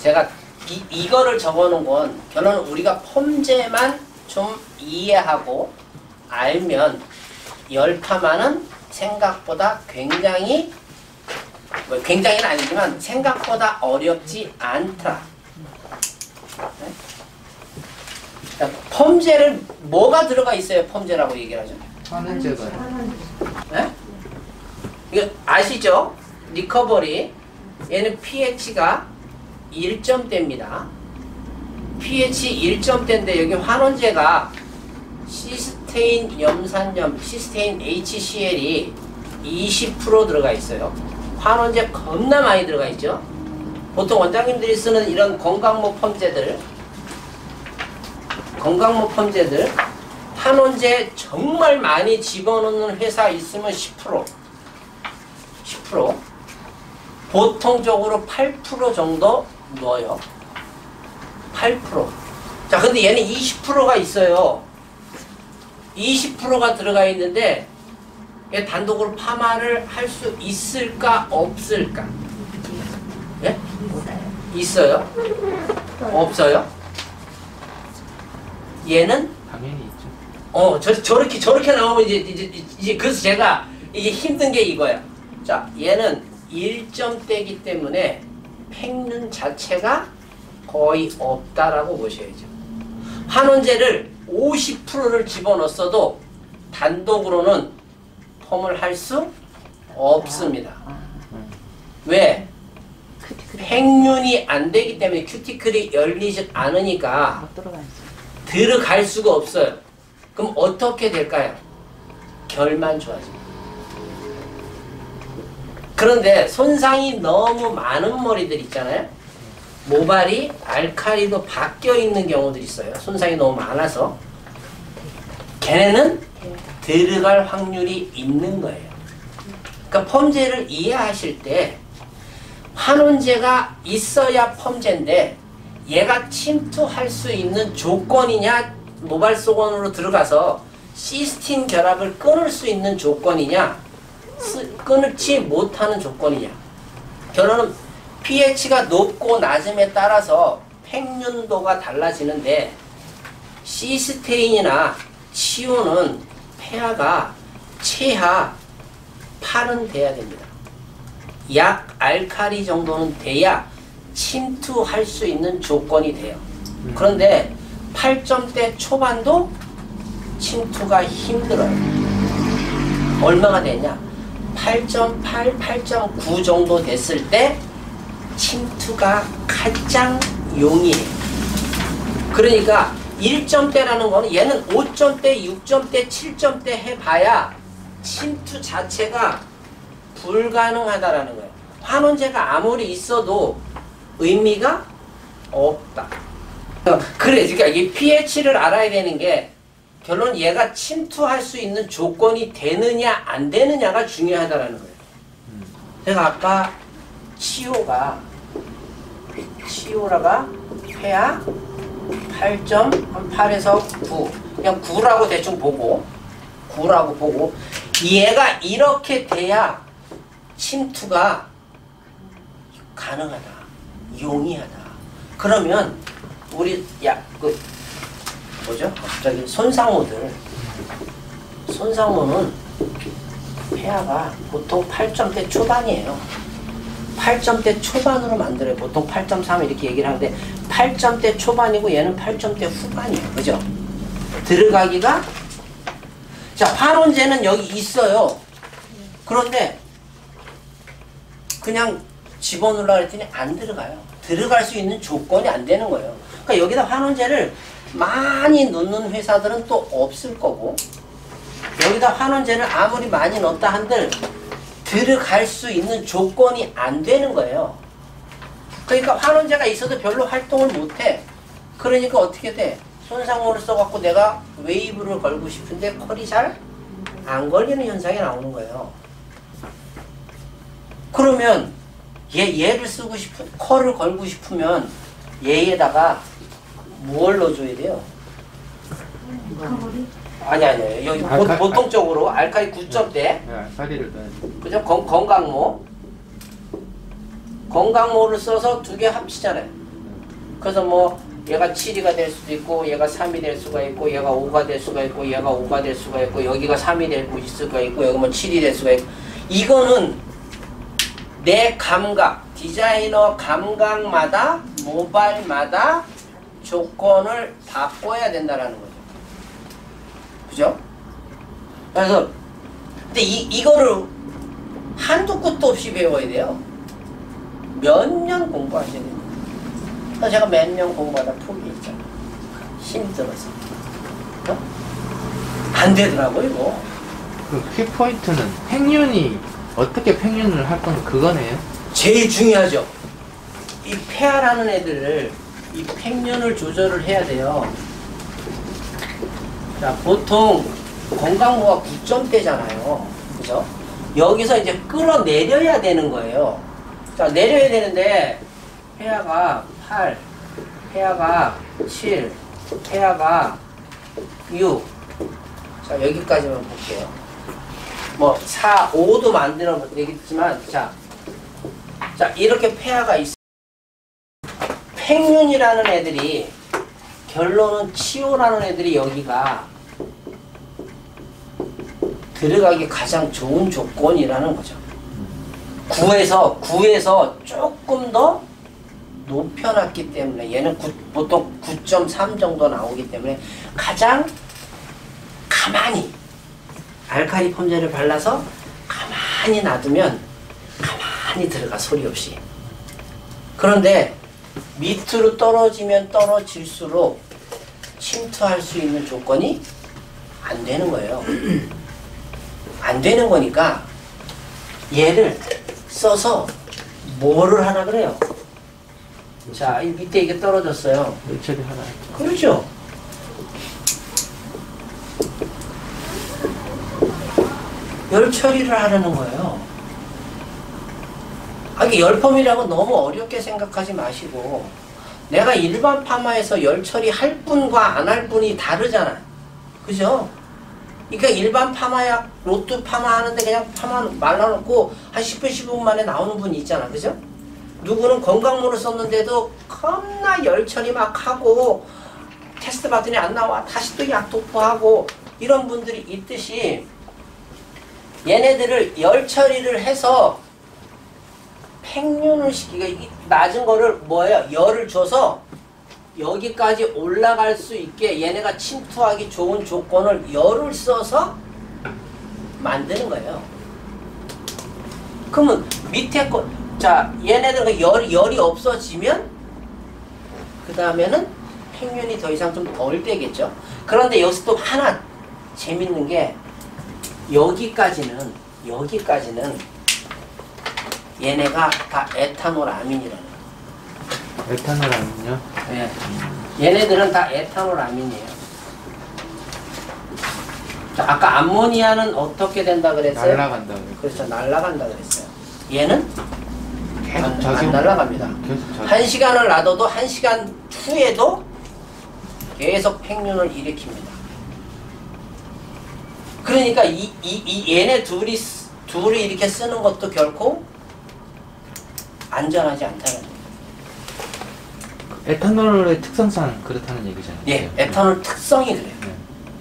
제가 이거를 적어놓은 건 결론은 우리가 펌제만 좀 이해하고 알면 열파만은 생각보다 굉장히 굉장히는 아니지만 생각보다 어렵지 않다. 네? 펌제를 뭐가 들어가 있어야 펌제라고 얘기를 하죠? 환원제가요. 네? 이거 아시죠? 리커버리 얘는 pH가 1점대입니다. pH 1점대인데 여기 환원제가 시스테인 염산염, 시스테인 HCl이 20% 들어가 있어요. 환원제 겁나 많이 들어가 있죠. 보통 원장님들이 쓰는 이런 건강모 펌제들 환원제 정말 많이 집어넣는 회사 있으면 10% 보통적으로 8% 정도 넣어요. 8%. 자, 근데 얘는 20%가 있어요. 20%가 들어가 있는데 얘 단독으로 파마를 할 수 있을까 없을까? 예? 있어요? 없어요? 얘는 당연히 있죠. 저렇게 나오면 이제 그래서 제가 이게 힘든 게 이거야. 자, 얘는 1점대이기 때문에 팽륜 자체가 거의 없다라고 보셔야죠. 환원제를 50%를 집어넣었어도 단독으로는 펌을 할 수 없습니다. 왜? 팽륜이 안 되기 때문에 큐티클이 열리지 않으니까 들어갈 수가 없어요. 그럼 어떻게 될까요? 결만 좋아집니다. 그런데 손상이 너무 많은 머리들 있잖아요. 모발이 알칼리로 바뀌어 있는 경우들이 있어요. 손상이 너무 많아서. 걔네는 들어갈 확률이 있는 거예요. 그러니까 펌제를 이해하실 때 환원제가 있어야 펌제인데 얘가 침투할 수 있는 조건이냐, 모발 속원으로 들어가서 시스틴 결합을 끊을 수 있는 조건이냐, 끊지 못하는 조건이냐. 결론은 pH가 높고 낮음에 따라서 팽륜도가 달라지는데 시스테인이나 치오는 폐하가 최하 8은 돼야 됩니다. 약 알칼리 정도는 돼야 침투할 수 있는 조건이 돼요. 그런데 8점대 초반도 침투가 힘들어요. 얼마가 되냐? 8.8, 8.9 정도 됐을 때 침투가 가장 용이해요. 그러니까 1점대라는 거는 얘는 5점대, 6점대, 7점대 해봐야 침투 자체가 불가능하다라는 거예요. 환원제가 아무리 있어도 의미가 없다. 그래, 그러니까 이 pH를 알아야 되는 게 결론 얘가 침투할 수 있는 조건이 되느냐 안 되느냐가 중요하다라는 거예요. 제가 아까 치오라가 폐하 8.8에서 9 그냥 9라고 대충 보고 9라고 보고 얘가 이렇게 돼야 침투가 가능하다, 용이하다. 그러면 우리 뭐죠? 갑자기 손상모는 폐하가 보통 8점대 초반이에요. 8점대 초반으로 만들어요. 보통 8.3 이렇게 얘기를 하는데 8점대 초반이고 얘는 8점대 후반이에요. 그죠? 들어가기가 자, 환원제는 여기 있어요. 그런데 그냥 집어넣으려고 했더니 안 들어가요. 들어갈 수 있는 조건이 안 되는 거예요. 그러니까 여기다 환원제를 많이 넣는 회사들은 또 없을 거고 여기다 환원제를 아무리 많이 넣었다 한들 들어갈 수 있는 조건이 안 되는 거예요. 그러니까 환원제가 있어도 별로 활동을 못해. 그러니까 어떻게 돼? 손상모를 써갖고 내가 웨이브를 걸고 싶은데 컬이 잘 안 걸리는 현상이 나오는 거예요. 그러면 얘를 쓰고 싶은 컬을 걸고 싶으면 얘에다가 뭘 넣어줘야 돼요? 아니 여기 보통적으로 알칼리 9점대 알칼리를 넣어야지. 그죠? 건강모를 써서 두 개 합치잖아요. 그래서 뭐 얘가 7이가 될 수도 있고 얘가 3이 될 수가 있고 얘가 5가 될 수가 있고 얘가 5가 될 수가 있고 여기가 3이 될 수가 있고 여기 뭐 7이 될 수가 있고 이거는 내 감각, 디자이너 감각마다 모발마다 조건을 바꿔야 된다라는 거죠. 그죠? 그래서 근데 이거를 한두 끝도 없이 배워야 돼요. 몇 년 공부하셔야 됩니다. 그래서 제가 몇 년 공부하다 포기했잖아요. 힘들어서. 어? 안 되더라고 이거. 그 키포인트는 팽윤이 어떻게 팽윤을 할 건가 그거네요? 제일 중요하죠. 이 폐하라는 애들을 이 팽윤을 조절을 해야 돼요. 자, 보통 건강모가 9점대잖아요. 그죠? 여기서 이제 끌어내려야 되는 거예요. 자, 내려야 되는데 폐하가 8, 폐하가 7, 폐하가 6. 자, 여기까지만 볼게요. 뭐 4, 5도 만들어 되겠지만 자, 이렇게 폐하가 있어. 팽윤이라는 애들이 결론은 치오라는 애들이 여기가 들어가기 가장 좋은 조건이라는 거죠. 9에서 조금 더 높여놨기 때문에 얘는 보통 9.3 정도 나오기 때문에 가장 가만히 알칼리 폼제를 발라서 가만히 놔두면 가만히 들어가 소리 없이. 그런데 밑으로 떨어지면 떨어질수록 침투할 수 있는 조건이 안 되는 거예요. 안 되는 거니까 얘를 써서 뭐를 하라 그래요? 자, 이 밑에 이게 떨어졌어요. 열처리 하나. 그렇죠. 열 처리를 하려는 거예요. 이게 열펌이라고 너무 어렵게 생각하지 마시고 내가 일반 파마에서 열 처리할 분과 안 할 분이 다르잖아요. 그죠? 그러니까 일반 파마약, 로또 파마 하는데 그냥 파마 말라놓고 한 10분, 15분 만에 나오는 분이 있잖아. 그죠? 누구는 건강모를 썼는데도 겁나 열 처리 막 하고 테스트 받더니 안 나와. 다시 또 약 도포하고 이런 분들이 있듯이 얘네들을 열 처리를 해서 팽윤을 시키고 낮은 거를 뭐예요? 열을 줘서 여기까지 올라갈 수 있게 얘네가 침투하기 좋은 조건을 열을 써서 만드는 거예요. 그러면 밑에 거, 자, 얘네들 열이 없어지면 그 다음에는 팽윤이 더 이상 좀 덜 되겠죠. 그런데 여기서 또 하나 재밌는 게 여기까지는 얘네가 다 에탄올 아민이라는 거예요. 에탄올 아민요? 네. 얘네들은 다 에탄올 아민이에요. 자, 아까 암모니아는 어떻게 된다 그랬어요? 날아간다 그랬어요. 그렇죠. 날아간다 그랬어요. 얘는 계속 안 날아갑니다. 계속 1시간을 놔둬도 1시간 후에도 계속 팽윤을 일으킵니다. 그러니까 얘네 둘이 이렇게 쓰는 것도 결코 안전하지 않다는 거예요. 에탄올의 특성상 그렇다는 얘기잖아요. 예, 에탄올 특성이 그래요. 네.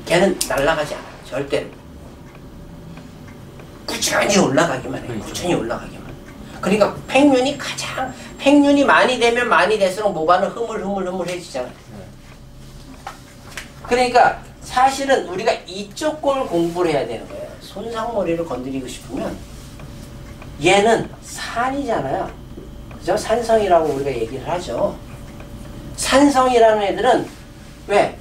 걔는 날아가지 않아요. 절대로. 꾸준히 올라가기만 해요. 꾸준히 올라가기만. 그러니까 팽윤이 많이 되면 많이 될수록 모발은 흐물흐물해지잖아요. 그러니까 사실은 우리가 이쪽 걸 공부를 해야 되는 거예요. 손상머리를 건드리고 싶으면 얘는 산이잖아요. 그죠? 산성이라고 우리가 얘기를 하죠. 산성이라는 애들은 왜?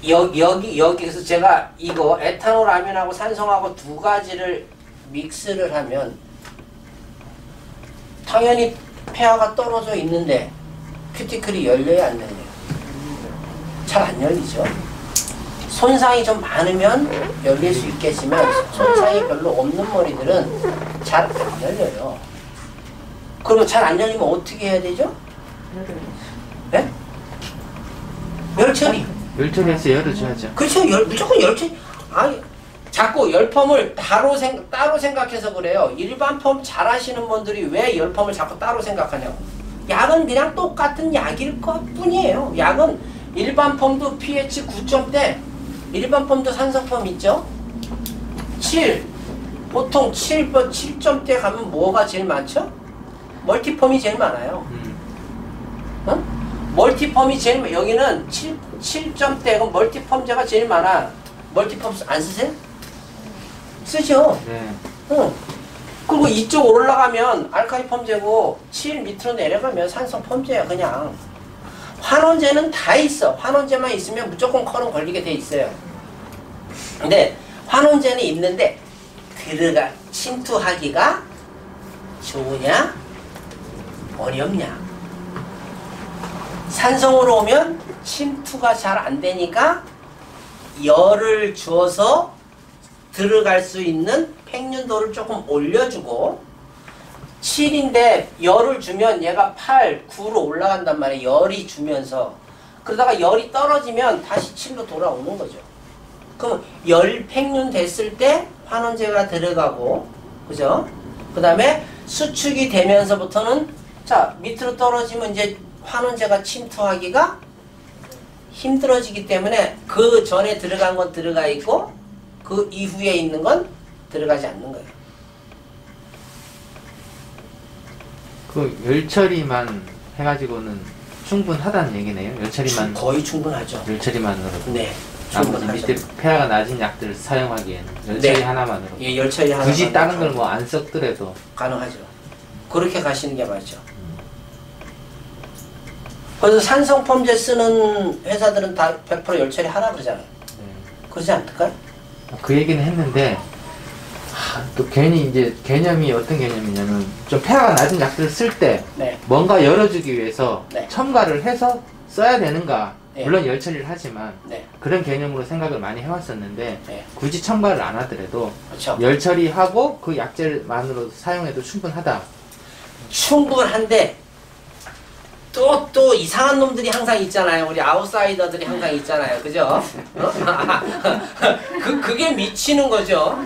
여기서 제가 이거 에탄올 아민하고 산성하고 두 가지를 믹스를 하면 당연히 폐하가 떨어져 있는데 큐티클이 열려야 안 열려요? 잘 안 열리죠. 손상이 좀 많으면 열릴 수 있겠지만 손상이 별로 없는 머리들은 잘 안 열려요. 그러면 잘 안 열리면 어떻게 해야 되죠? 네? 열처리. 열처리해서 열을 줘야죠. 그렇죠. 무조건 열처리. 자꾸 열펌을 따로 생각해서 그래요. 일반 펌 잘 하시는 분들이 왜 열펌을 자꾸 따로 생각하냐고. 약은 그냥 똑같은 약일 것 뿐이에요. 약은 일반 폼도 pH 9점대, 일반 폼도 산성폼 있죠? 7. 보통 7점대 가면 뭐가 제일 많죠? 멀티폼이 제일 많아요. 어? 멀티폼이 제일, 여기는 7점대, 그럼 멀티폼제가 제일 많아. 멀티폼 안 쓰세요? 쓰죠? 네. 그리고 이쪽 올라가면 알카리 펌제고 7 밑으로 내려가면 산성 펌제야 그냥. 환원제는 다 있어. 환원제만 있으면 무조건 컬은 걸리게 돼 있어요. 근데 환원제는 있는데 침투하기가 좋으냐 어렵냐. 산성으로 오면 침투가 잘 안 되니까 열을 주어서 들어갈 수 있는 팽윤도를 조금 올려주고, 7인데 열을 주면 얘가 8, 9로 올라간단 말이에요. 열이 주면서. 그러다가 열이 떨어지면 다시 7로 돌아오는 거죠. 그럼 열 팽윤 됐을 때 환원제가 들어가고, 그죠? 그 다음에 수축이 되면서부터는, 자, 밑으로 떨어지면 이제 환원제가 침투하기가 힘들어지기 때문에 그 전에 들어간 건 들어가 있고, 그 이후에 있는 건 들어가지 않는 거예요. 그 열처리만 해가지고는 충분하다는 얘기네요. 열처리만 거의 충분하죠. 열처리만으로도. 네, 나머지 충분하죠. 밑에 폐하가 낮은 약들을 사용하기에는 열처리 네. 하나만으로. 예, 열처리 하나 굳이 다른 걸 뭐 안 썼더라도. 가능하죠. 그렇게 가시는 게 맞죠. 그래서 산성펌제 쓰는 회사들은 다 100% 열처리 하라 그러잖아요. 네. 그러지 않을까요? 그 얘기는 했는데 또 괜히 이제 개념이 어떤 개념이냐면 좀 폐하가 낮은 약들을 쓸 때 네. 뭔가 열어주기 위해서 네. 첨가를 해서 써야 되는가. 네. 물론 열처리를 하지만 네. 그런 개념으로 생각을 많이 해왔었는데 네. 굳이 첨가를 안 하더라도 그렇죠. 열처리하고 그 약재만으로 사용해도 충분하다. 충분한데 또 이상한 놈들이 항상 있잖아요. 우리 아웃사이더들이 항상 있잖아요. 그죠? 그게 미치는 거죠.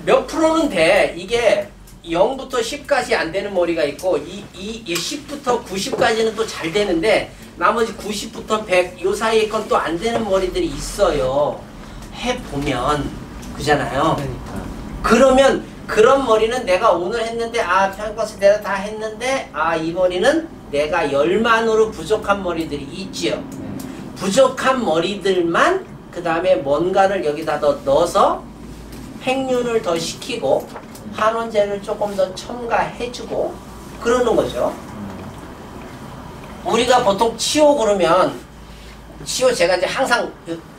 몇 프로는 돼. 이게 0부터 10까지 안 되는 머리가 있고, 이 10부터 90까지는 또 잘 되는데, 나머지 90부터 100, 요 사이에 건 또 안 되는 머리들이 있어요. 해보면. 그잖아요. 그러니까. 그러면 그런 머리는 내가 오늘 했는데, 평가서 내가 다 했는데, 이 머리는 내가 열만으로 부족한 머리들이 있지요. 네. 부족한 머리들만 그 다음에 뭔가를 여기다 더 넣어서 팽윤을 더 시키고 환원제를 조금 더 첨가해주고 그러는 거죠. 우리가 보통 치오 그러면, 치오 제가 이제 항상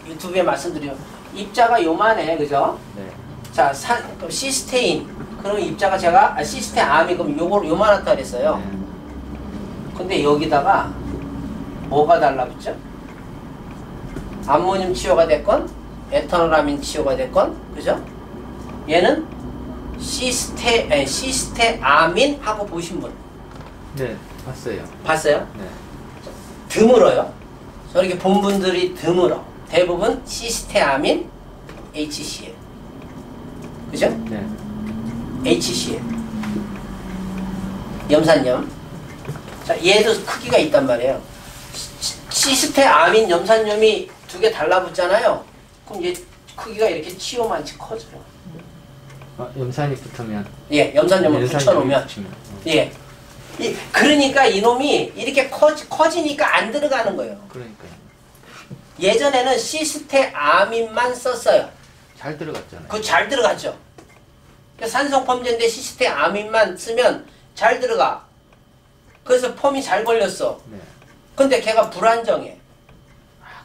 유튜브에 말씀드리면 입자가 요만해, 그죠? 네. 자, 그럼 시스테인, 그러면 입자가 제가 시스테암이 그럼 요만하다 그랬어요. 네. 근데 여기다가 뭐가 달라붙죠? 암모늄 치오가 됐건 에탄올아민 치오가 됐건, 그죠? 얘는 시스테아민 하고 보신 분 네, 봤어요. 봤어요? 네. 드물어요. 저렇게 본 분들이 드물어. 대부분 시스테아민 HCl, 그죠? 네. HCl 염산염. 자, 얘도 크기가 있단 말이에요. 시스테아민 염산염이 두 개 달라붙잖아요. 그럼 얘 크기가 이렇게 치오만치 커져요. 염산이 붙으면. 예, 염산염을 붙여놓으면. 예. 그러니까 이놈이 이렇게 커지니까 안 들어가는 거예요. 그러니까요. 예전에는 시스테아민만 썼어요. 잘 들어갔잖아요. 그거 잘 들어갔죠. 산성펌제인데 시스테아민만 쓰면 잘 들어가. 그래서 펌이 잘 걸렸어. 네. 근데 걔가 불안정해.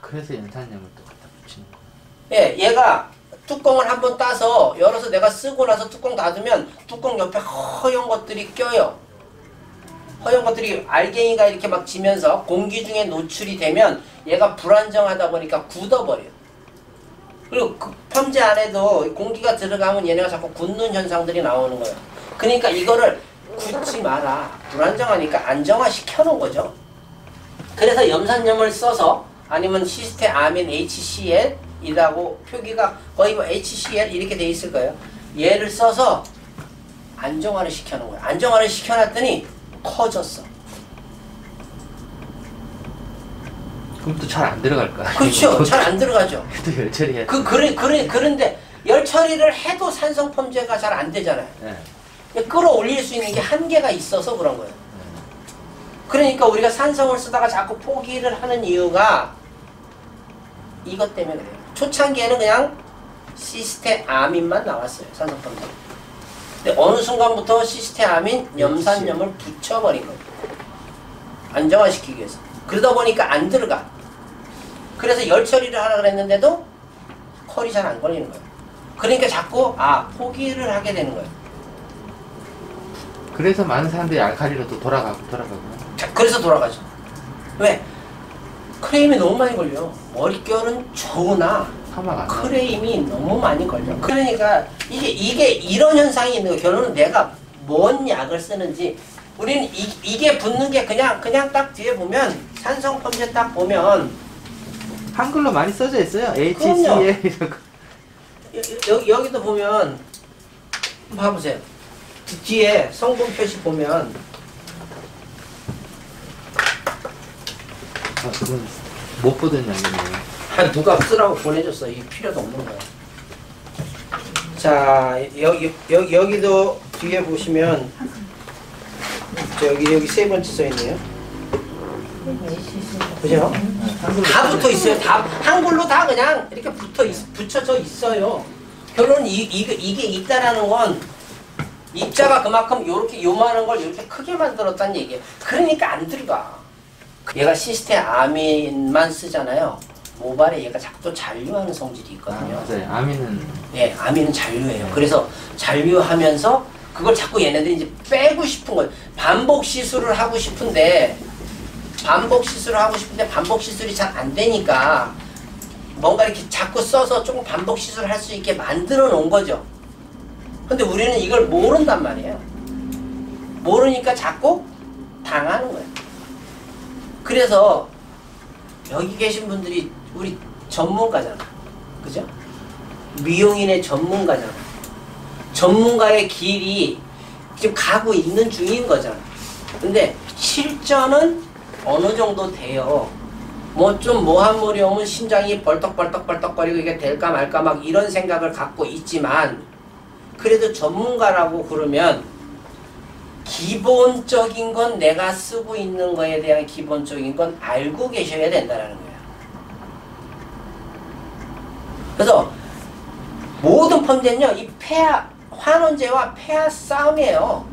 그래서 연산염을 또 갖다 붙이는 거예요. 예, 얘가 뚜껑을 한번 따서 열어서 내가 쓰고 나서 뚜껑 닫으면 뚜껑 옆에 허연 것들이 껴요. 허연 것들이 알갱이가 이렇게 막 지면서 공기 중에 노출이 되면 얘가 불안정하다 보니까 굳어버려요. 그리고 그 펌제 안에도 공기가 들어가면 얘네가 자꾸 굳는 현상들이 나오는 거예요. 그러니까 이거를 굳지 마라. 불안정하니까 안정화 시켜놓은 거죠. 그래서 염산염을 써서 아니면 시스테아민 HCl이라고 표기가 거의 뭐 HCl 이렇게 돼 있을 거예요. 얘를 써서 안정화를 시켜놓은 거예요. 안정화를 시켜놨더니 커졌어. 그럼 또 잘 안 들어갈 거야. 그렇죠. 잘 안 들어가죠. 또 열 처리해. 그런데 열 처리를 해도 산성 펌제가 잘 안 되잖아요. 네. 끌어올릴 수 있는 게 한계가 있어서 그런 거예요. 그러니까 우리가 산성을 쓰다가 자꾸 포기를 하는 이유가 이것 때문에 그래요. 초창기에는 그냥 시스테아민만 나왔어요. 산성 펌제. 근데 어느 순간부터 시스테아민, 염산염을 붙여버린 거예요. 안정화시키기 위해서. 그러다 보니까 안 들어가. 그래서 열 처리를 하라 그랬는데도 컬이 잘 안 걸리는 거예요. 그러니까 자꾸 포기를 하게 되는 거예요. 그래서 많은 사람들이 알칼리로 또 돌아가고. 자, 그래서 돌아가죠. 왜? 크레임이 너무 많이 걸려. 머릿결은 좋으나 사막 안 크레임이 너무 많이 걸려. 그러니까 이게 이런 현상이 있는 거예요. 결론은 내가 뭔 약을 쓰는지 우리는 이게 붙는 게 그냥 딱 뒤에 보면 산성 펌제 딱 보면 한글로 많이 써져 있어요. HCA 여기도 보면 봐보세요. 뒤에 성분 표시 보면 그건 못 보던 약이네요. 누가 쓰라고 보내줬어. 이게 필요도 없는 거야. 자, 여기도 뒤에 보시면 여기 세 번째 써 있네요. 그죠? 다 붙어 있어요. 다 한글로 다 그냥 이렇게 붙여져 있어요. 결론은 이게 있다라는 건 입자가 그만큼 요렇게 요만한 걸 이렇게 크게 만들었다는 얘기예요. 그러니까 안 들어가. 얘가 시스테아민만 쓰잖아요. 모발에 얘가 자꾸 잔류하는 성질이 있거든요. 맞아요. 아민은 아민은 잔류해요. 그래서 잔류하면서 그걸 자꾸 얘네들이 이제 빼고 싶은 거예요. 반복 시술을 하고 싶은데 반복 시술이 잘 안 되니까 뭔가 이렇게 자꾸 써서 조금 반복 시술을 할 수 있게 만들어 놓은 거죠. 근데 우리는 이걸 모른단 말이에요. 모르니까 자꾸 당하는 거예요. 그래서 여기 계신 분들이 우리 전문가잖아. 그죠? 미용인의 전문가잖아. 전문가의 길이 지금 가고 있는 중인 거잖아. 근데 실전은 어느 정도 돼요. 뭐 좀 모한 물이 오면 심장이 벌떡벌떡거리고 이게 될까 말까 막 이런 생각을 갖고 있지만 그래도 전문가라고 그러면 기본적인 건 내가 쓰고 있는 거에 대한 기본적인 건 알고 계셔야 된다는 거예요. 그래서 모든 펌제는요, 이 환원제와 폐하 싸움이에요.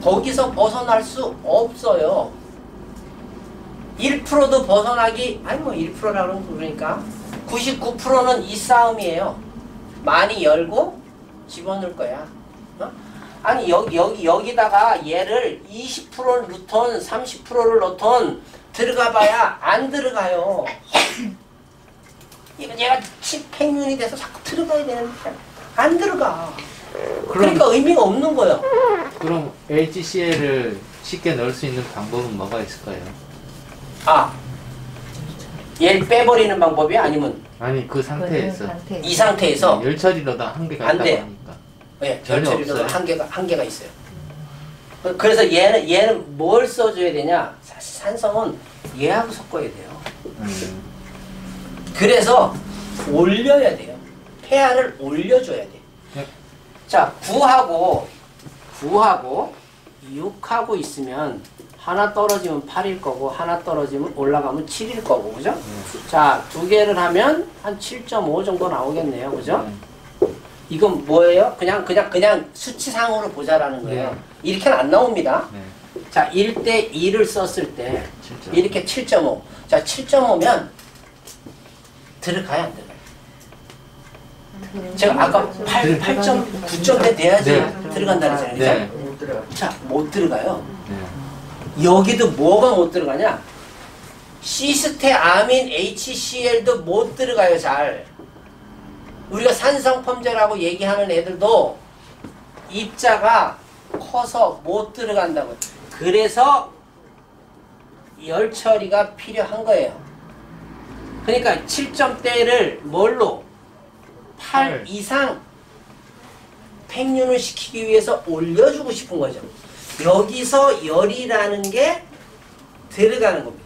거기서 벗어날 수 없어요. 1%도 벗어나기, 아니 뭐 1%라고 그러니까 99%는 이 싸움이에요. 많이 열고 집어넣을 거야. 어? 아니 여기다가 얘를 20%를 넣던 30%를 넣던 들어가봐야 안 들어가요. 얘가 칩팽윤이 돼서 자꾸 들어가야 되는데 안 들어가. 그러니까 의미가 없는 거예요. 그럼 HCL을 쉽게 넣을 수 있는 방법은 뭐가 있을까요? 얘를 빼버리는 방법이 아니면 아니 그 상태에서 이 상태에서 열 처리로도 한계가 안 있다고 돼요. 하니까 네, 전혀 결처리로도 없어요. 한계가 있어요. 그래서 얘는 뭘 써줘야 되냐? 사실 산성은 얘하고 섞어야 돼요. 그래서 올려야 돼요. 폐하를 올려줘야 돼. 네. 자, 9하고 6하고 있으면 하나 떨어지면 8일 거고 하나 떨어지면 올라가면 7일 거고 그죠? 자, 두 개를 하면 한 7.5 정도 나오겠네요. 그죠? 이건 뭐예요? 그냥 수치상으로 보자라는 거예요. 이렇게는 안 나옵니다. 자, 1대 2를 썼을 때 7.5. 이렇게 7.5. 자, 7.5면 들어가야 안 들어가요? 제가 아까 8.9점대 돼야지 들어간다 그랬잖아요. 그죠? 못 들어가요. 자, 못 들어가요. 여기도 뭐가 못 들어가냐? 시스테아민 HCL도 못 들어가요, 잘. 우리가 산성 펌제라고 얘기하는 애들도 입자가 커서 못 들어간다고요. 그래서 열 처리가 필요한 거예요. 그러니까 7점대를 뭘로? 8 이상 팽윤을 시키기 위해서 올려주고 싶은 거죠. 여기서 열이라는 게 들어가는 겁니다.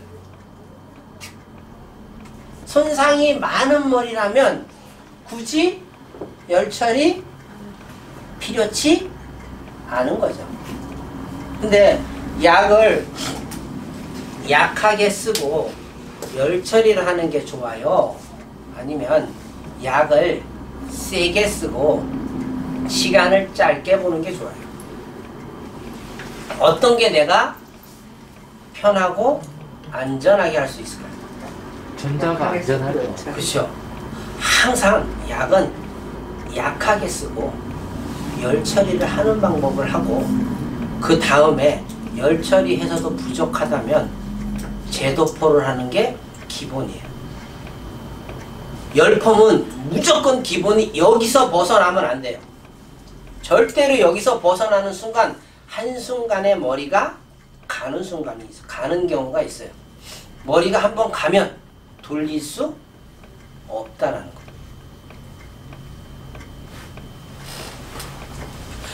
손상이 많은 머리라면 굳이 열처리 필요치 않은 거죠. 근데 약을 약하게 쓰고 열처리를 하는 게 좋아요? 아니면 약을 세게 쓰고 시간을 짧게 보는 게 좋아요? 어떤 게 내가 편하고 안전하게 할 수 있을까요? 전자가 안전하죠. 그렇죠. 항상 약은 약하게 쓰고 열 처리를 하는 방법을 하고 그 다음에 열 처리해서도 부족하다면 제도포를 하는 게 기본이에요. 열펌은 무조건 기본이 여기서 벗어나면 안 돼요. 절대로 여기서 벗어나는 순간 한순간에 머리가 가는 경우가 있어요. 머리가 한번 가면 돌릴 수 없다라는 거예요.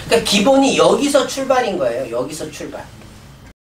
그러니까 기본이 여기서 출발인 거예요. 여기서 출발.